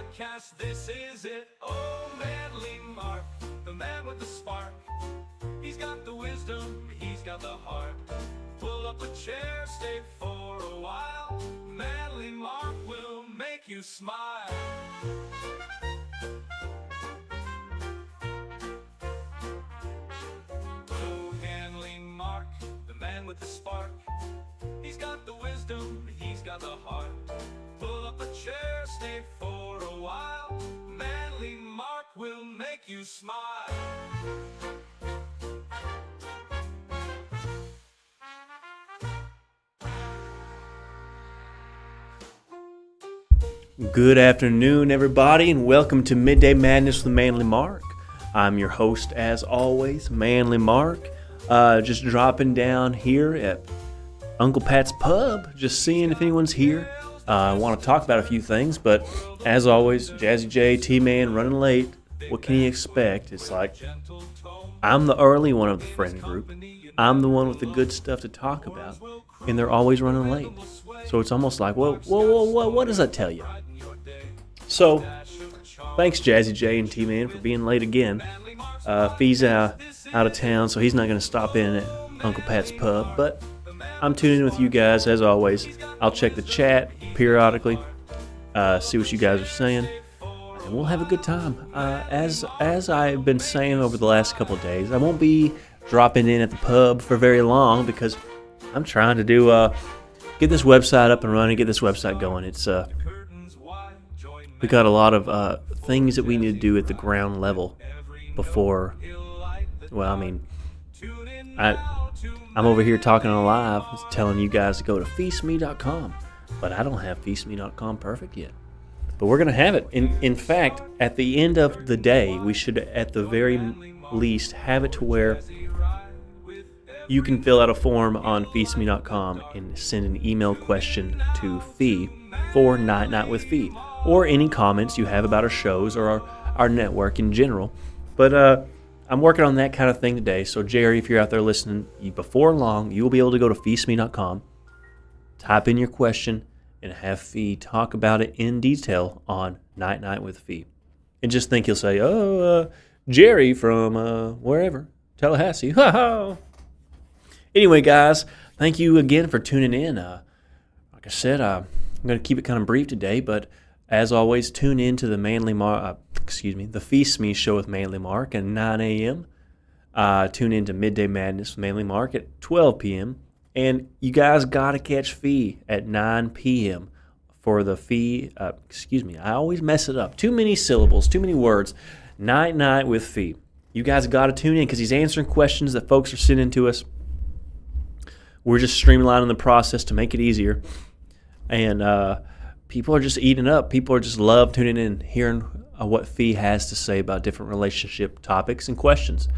podcast, this is it. Oh, manly Mark, the man with the spark. He's got the wisdom, he's got the heart. Pull up a chair, stay for a while. Manly Mark will make you smile. Oh, manly Mark, the man with the spark. He's got the wisdom, he's got the heart. Pull up a chair, stay for a while. Manly Mark will make you smile. Good afternoon, everybody, and welcome to Midday Madness with Manly Mark. I'm your host, as always, Manly Mark. Just dropping down here at Uncle Pat's Pub, just seeing if anyone's here. I want to talk about a few things, but as always, Jazzy J, T-Man, running late. What can you expect? It's like, I'm the early one of the friend group. I'm the one with the good stuff to talk about, and they're always running late. So it's almost like, whoa, what does that tell you? So, thanks Jazzy J and T-Man for being late again. Fee's out of town, so he's not going to stop in at Uncle Pat's Pub, but I'm tuning in with you guys as always. I'll check the chat periodically, see what you guys are saying, and we'll have a good time. As I've been saying over the last couple of days, I won't be dropping in at the pub for very long because I'm trying to get this website up and running, get this website going. It's we got a lot of things that we need to do at the ground level before. Well, I mean, I'm over here talking on live, telling you guys to go to feastme.com, but I don't have feastme.com perfect yet. But we're gonna have it. In fact, at the end of the day, we should, at the very least, have it to where you can fill out a form on feastme.com and send an email question to Fee for Night with Fee, or any comments you have about our shows or our network in general. But I'm working on that kind of thing today. So Jerry, if you're out there listening, before long, you'll be able to go to feastme.com, type in your question, and have Fee talk about it in detail on Night with Fee. And just think he'll say, Jerry from wherever, Tallahassee. Anyway, guys, thank you again for tuning in. Like I said, I'm going to keep it kind of brief today, but as always, tune in to the the Feast Me show with Manly Mark at 9 a.m. Tune in to Midday Madness with Manly Mark at 12 p.m. And you guys got to catch Fee at 9 p.m. for the Fee, I always mess it up. Too many syllables, too many words. Night with Fee. You guys got to tune in because he's answering questions that folks are sending to us. We're just streamlining the process to make it easier. And people are just eating up. People are just love tuning in, hearing what Fee has to say about different relationship topics and questions.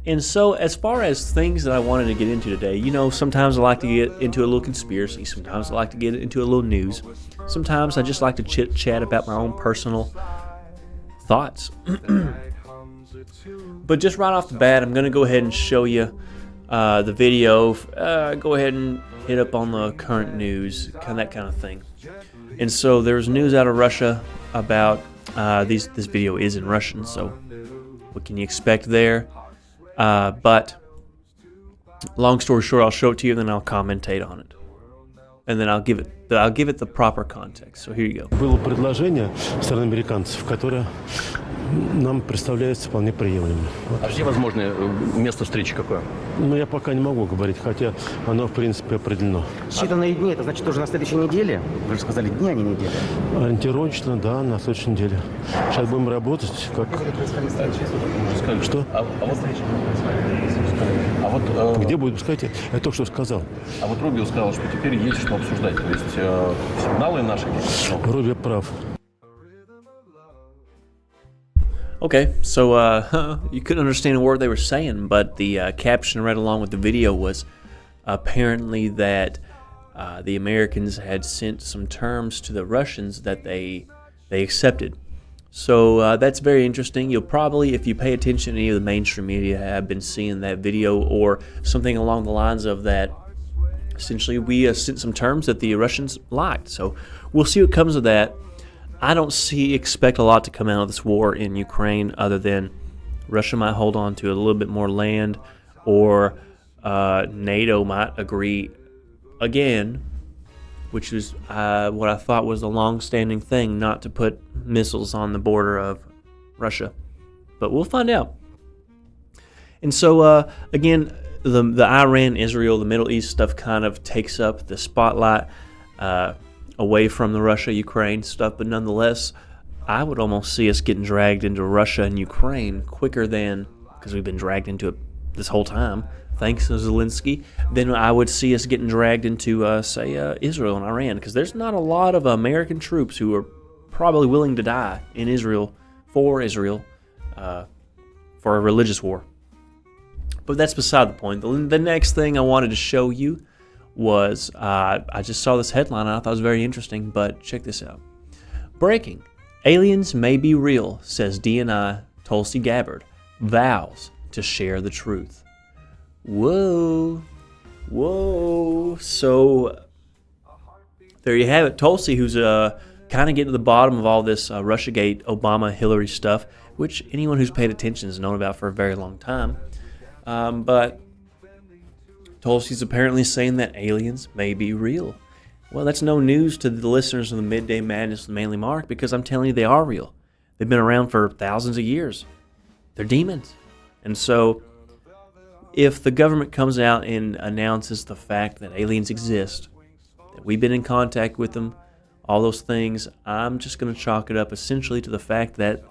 And so as far as things that I wanted to get into today, sometimes I like to get into a little conspiracy. Sometimes I like to get into a little news. Sometimes I just like to chit-chat about my own personal thoughts. But just right off the bat, I'm going to go ahead and show you the video. Go ahead and hit up on the current news, that kind of thing. And so there's news out of Russia about this video is in Russian, so what can you expect there? But long story short, I'll show it to you, then I'll commentate on it, and then I'll give it the proper context. So here you go. Было предложение со стороны американцев, которое нам представляется вполне приемлемым. А где возможное место встречи какое? Я пока не могу говорить, хотя оно, в принципе, определено. Считанные дни, это значит уже на следующей неделе? Вы же сказали дни, а не недели. Ориентировочно, да, на следующей неделе. Сейчас будем работать, как... Что? Где будет происходить? Я только что сказал. А вот Рубио сказал, что теперь есть что обсуждать. То есть сигналы наши... Рубио прав. Okay, so you couldn't understand a word they were saying, but the caption right along with the video was apparently that the Americans had sent some terms to the Russians that they accepted. So that's very interesting. You'll probably, if you pay attention to any of the mainstream media, have been seeing that video or something along the lines of that. Essentially, we sent some terms that the Russians liked. So we'll see what comes of that. I don't expect a lot to come out of this war in Ukraine other than Russia might hold on to a little bit more land, or NATO might agree again, which is what I thought was a long-standing thing, not to put missiles on the border of Russia. But we'll find out. And so, again, the Iran, Israel, the Middle East stuff kind of takes up the spotlight away from the Russia-Ukraine stuff. But nonetheless, I would almost see us getting dragged into Russia and Ukraine quicker than, because we've been dragged into it this whole time, thanks to Zelensky, then I would see us getting dragged into, say, Israel and Iran, because there's not a lot of American troops who are probably willing to die in Israel, for a religious war. But that's beside the point. The next thing I wanted to show you was, I just saw this headline and I thought it was very interesting, but check this out. Breaking. Aliens may be real, says DNI Tulsi Gabbard, vows to share the truth. Whoa. So there you have it. Tulsi, who's kind of getting to the bottom of all this Russiagate, Obama, Hillary stuff, which anyone who's paid attention has known about for a very long time. But Tulsi's apparently saying that aliens may be real. Well, that's no news to the listeners of the Midday Madness with Manly Mark, because I'm telling you they are real. They've been around for thousands of years. They're demons. And so if the government comes out and announces the fact that aliens exist, that we've been in contact with them, all those things, I'm just going to chalk it up essentially to the fact that,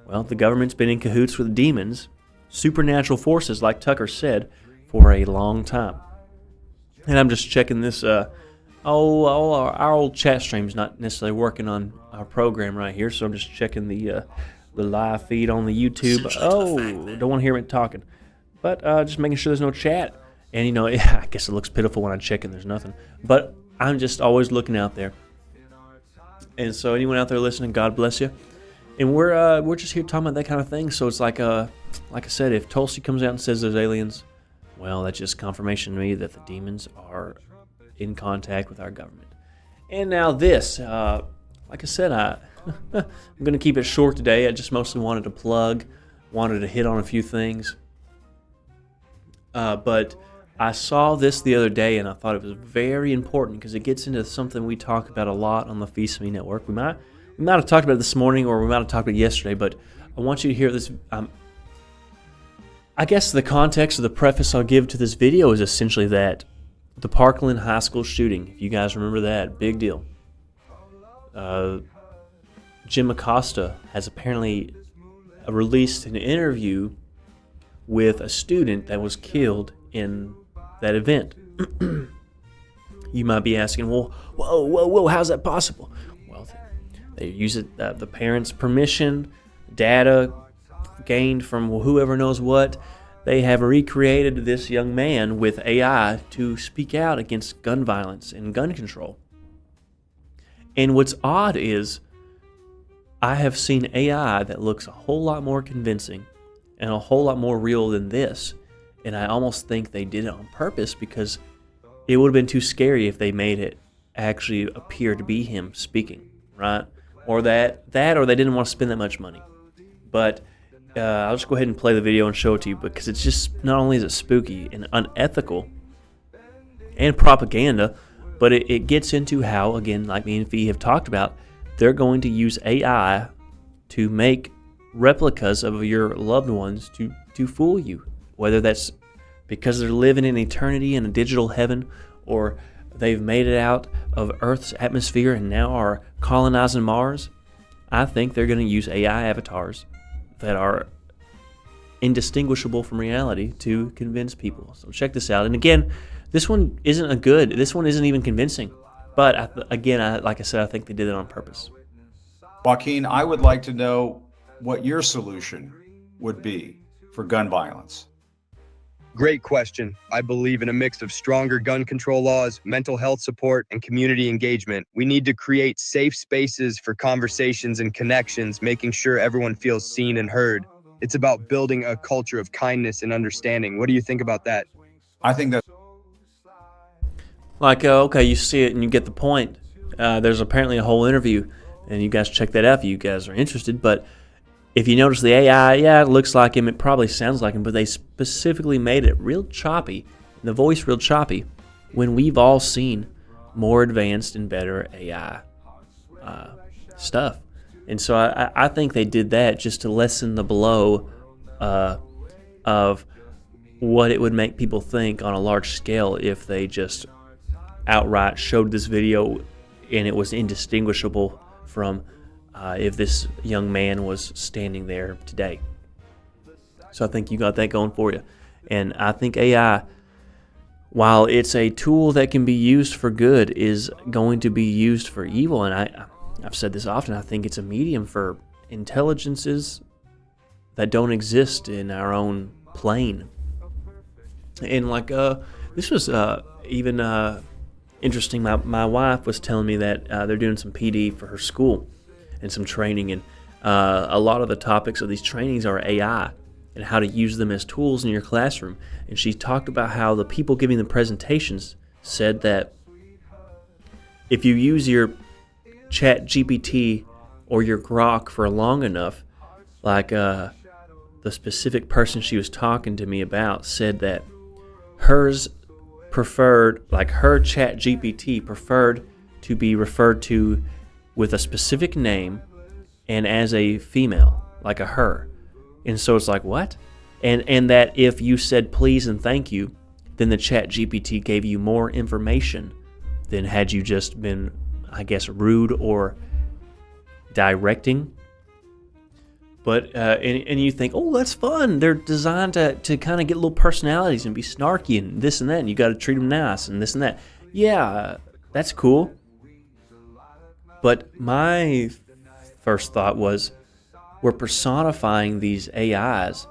well, the government's been in cahoots with demons, supernatural forces, like Tucker said, for a long time. And I'm just checking this. Our old chat stream's not necessarily working on our program right here, so I'm just checking the live feed on the YouTube. Don't want to hear me talking. But just making sure there's no chat. And, I guess it looks pitiful when I check and there's nothing. But I'm just always looking out there. And so anyone out there listening, God bless you. And we're just here talking about that kind of thing. So it's like I said, if Tulsi comes out and says there's aliens, well, that's just confirmation to me that the demons are in contact with our government. And now this, like I said, I'm going to keep it short today. I just mostly wanted to hit on a few things. But I saw this the other day, and I thought it was very important because it gets into something we talk about a lot on the Feast Me Network. We might have talked about it this morning, or we might have talked about it yesterday, but I want you to hear this. I guess the context of the preface I'll give to this video is essentially that the Parkland High School shooting, if you guys remember that, big deal. Jim Acosta has apparently released an interview with a student that was killed in that event. You might be asking, well, whoa, how's that possible? Well, they use it, the parents' permission, data gained from whoever knows what. They have recreated this young man with AI to speak out against gun violence and gun control. And what's odd is I have seen AI that looks a whole lot more convincing and a whole lot more real than this. And I almost think they did it on purpose because it would have been too scary if they made it actually appear to be him speaking, right? Or that or they didn't want to spend that much money. But I'll just go ahead and play the video and show it to you because it's just, not only is it spooky and unethical and propaganda, but it gets into how, again, like me and Fee have talked about, they're going to use AI to make replicas of your loved ones to fool you. Whether that's because they're living in eternity in a digital heaven, or they've made it out of Earth's atmosphere and now are colonizing Mars. I think they're going to use AI avatars that are indistinguishable from reality to convince people. So check this out. And again, this one isn't even convincing. But like I said, I think they did it on purpose. Joaquin, I would like to know what your solution would be for gun violence. Great question. I believe in a mix of stronger gun control laws, mental health support, and community engagement. We need to create safe spaces for conversations and connections, making sure everyone feels seen and heard. It's about building a culture of kindness and understanding. What do you think about that? I think that. Okay, you see it and you get the point. There's apparently a whole interview And you guys check that out if you guys are interested. But if you notice the AI, yeah, it looks like him. It probably sounds like him. But they specifically made it real choppy, the voice real choppy, when we've all seen more advanced and better AI stuff. And so I think they did that just to lessen the blow of what it would make people think on a large scale if they just outright showed this video and it was indistinguishable from if this young man was standing there today. So I think you got that going for you. And I think AI, while it's a tool that can be used for good, is going to be used for evil. And I've said this often, I think it's a medium for intelligences that don't exist in our own plane. And like this was even interesting. My wife was telling me that they're doing some PD for her school and some training, and a lot of the topics of these trainings are AI and how to use them as tools in your classroom. And she talked about how the people giving the presentations said that if you use your Chat GPT or your Grok for long enough, like the specific person she was talking to me about said that hers preferred, like her Chat GPT preferred to be referred to with a specific name and as a female, like a her. And so it's like, what? And that if you said please and thank you, then the Chat GPT gave you more information than had you just been, I guess, rude or directing. But and you think, oh, that's fun. They're designed to kind of get little personalities and be snarky and this and that, and you got to treat them nice and this and that. Yeah, that's cool. But my first thought was, we're personifying these AIs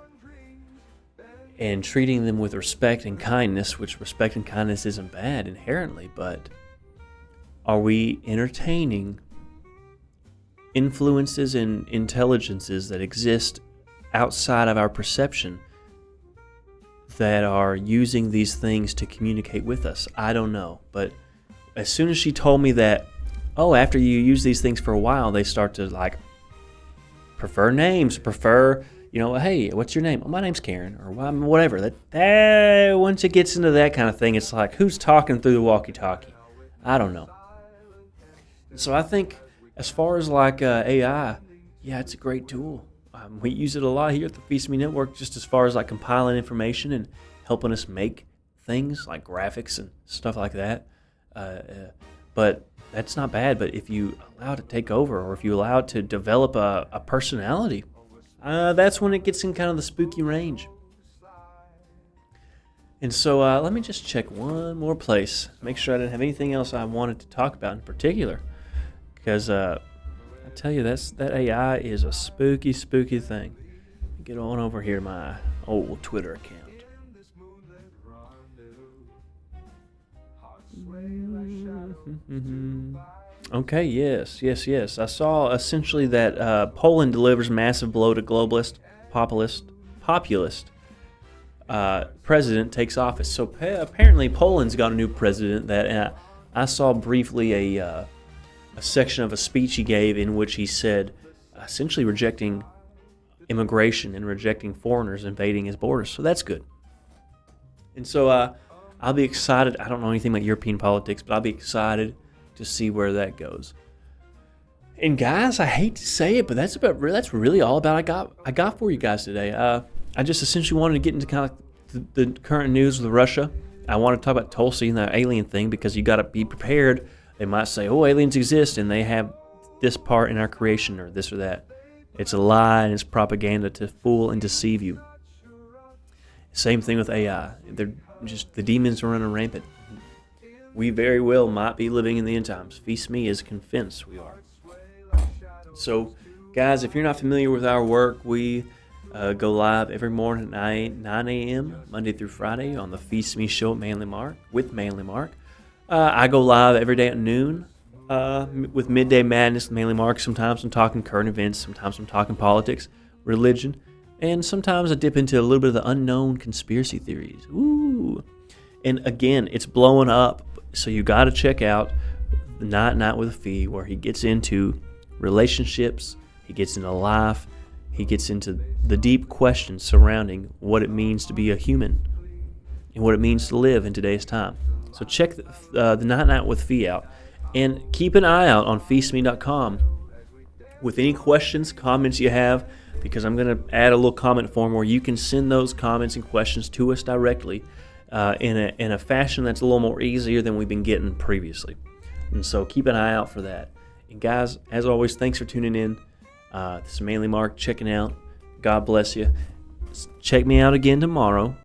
and treating them with respect and kindness, which respect and kindness isn't bad inherently, but are we entertaining influences and intelligences that exist outside of our perception that are using these things to communicate with us? I don't know. But as soon as she told me that, oh, after you use these things for a while, they start to like prefer names, hey, what's your name? Oh, my name's Karen, or whatever. That once it gets into that kind of thing, it's like, who's talking through the walkie-talkie? I don't know. So I think as far as like AI, yeah, it's a great tool. We use it a lot here at the Feast Me Network, just as far as like compiling information and helping us make things like graphics and stuff like that. But that's not bad. But if you allow it to take over, or if you allow it to develop a personality, that's when it gets in kind of the spooky range. And so let me just check one more place, make sure I didn't have anything else I wanted to talk about in particular. Because I tell you, that AI is a spooky, spooky thing. Get on over here to my old Twitter account. Okay, yes. I saw essentially that Poland delivers massive blow to globalist, populist president takes office. So apparently Poland's got a new president that I saw briefly a section of a speech he gave in which he said, essentially rejecting immigration and rejecting foreigners invading his borders. So that's good. And so I'll be excited. I don't know anything about European politics, but I'll be excited to see where that goes. And guys, I hate to say it, but that's really all about I got for you guys today. I just essentially wanted to get into kind of the current news with Russia. I want to talk about Tulsi and the alien thing, because you got to be prepared. They might say, oh, aliens exist and they have this part in our creation or this or that. It's a lie and it's propaganda to fool and deceive you. Same thing with AI. They're just, the demons are running rampant. We very well might be living in the end times. Feast Me is convinced we are. So, guys, if you're not familiar with our work, we go live every morning at 9 a.m., Monday through Friday, on the Feast Me Show at Manly Mark, with Manly Mark. I go live every day at noon with Midday Madness with Manly Mark. Sometimes I'm talking current events, sometimes I'm talking politics, religion, and sometimes I dip into a little bit of the unknown conspiracy theories. Ooh. And again, it's blowing up, so you got to check out the Night with a Fee, where he gets into relationships, he gets into life, he gets into the deep questions surrounding what it means to be a human and what it means to live in today's time. So check the Night Night with Fee out, and keep an eye out on feastme.com with any questions, comments you have, because I'm going to add a little comment form where you can send those comments and questions to us directly in a fashion that's a little more easier than we've been getting previously. And so keep an eye out for that. And guys, as always, thanks for tuning in. This is Manly Mark checking out. God bless you. Check me out again tomorrow.